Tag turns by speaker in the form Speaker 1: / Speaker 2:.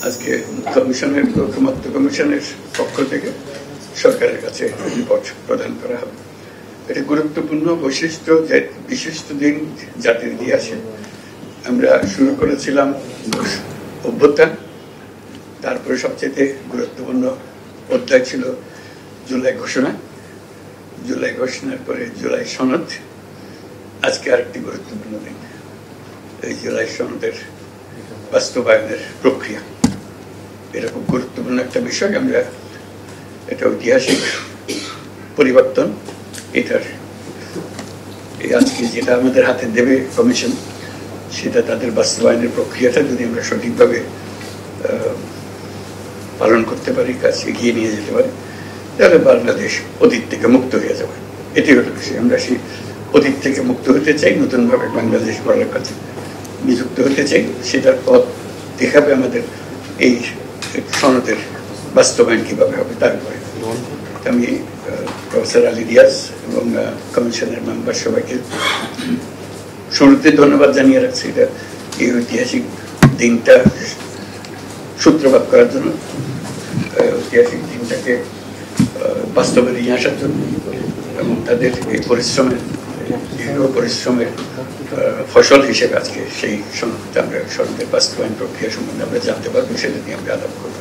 Speaker 1: আজকে কমিশনের ঐকমত্য কমিশনের পক্ষ থেকে সরকারের কাছে রিপোর্ট প্রদান করা হবে। এটা গুরুত্বপূর্ণ বৈশিষ্ট্য, যে বিশিষ্ট দিন জাতির ইতিহাসে। আমরা শুরু করেছিলাম অভ্যুত্থান, তারপরে সবচেয়ে গুরুত্বপূর্ণ অধ্যায় ছিল জুলাই ঘোষণা, জুলাই ঘোষণার পরে জুলাই সনদ। আজকে আরেকটি গুরুত্বপূর্ণ দিন, এই জুলাই সনদের বাস্তবায়নের প্রক্রিয়া। এটা খুব গুরুত্বপূর্ণ একটা বিষয়। আমরা এটা ঐতিহাসিক পরিবর্তন। এটার আজকে যেটা আমাদের হাতে দেবে কমিশন, সেটা তাদের বাস্তবায়নের প্রক্রিয়াটা যদি আমরা সঠিকভাবে পালন করতে পারি, কাজ এগিয়ে নিয়ে যেতে পারি, তাহলে বাংলাদেশ অতীত থেকে মুক্ত হয়ে যাবে। এটি হলো বিষয়। আমরা সেই অতীত থেকে মুক্ত হতে চাই, নতুনভাবে বাংলাদেশ গড়ার কাছে নিযুক্ত হতে চাই। সেটার পথ দেখাবে আমাদের এই সনদের বাস্তবায়ন কিভাবে হবে তার উপরে। আমি প্রফেসর আলী রিয়াজ এবং কমিশনের মেম্বার সবাইকে শুরুতে ধন্যবাদ জানিয়ে রাখছি, এটা এই ঐতিহাসিক দিনটা সূত্রপাত করার জন্য, ঐতিহাসিক দিনটাকে বাস্তবে নিয়ে আসার জন্য, এবং তাদের এই পরিশ্রমের দীর্ঘ পরিশ্রমের ফসল হিসেবে আজকে সেই সনদটা আমরা সনদের বাস্তবায়ন প্রক্রিয়া সম্বন্ধে আমরা জানতে পারবো, সেটা নিয়ে আমরা আলাপ করবো।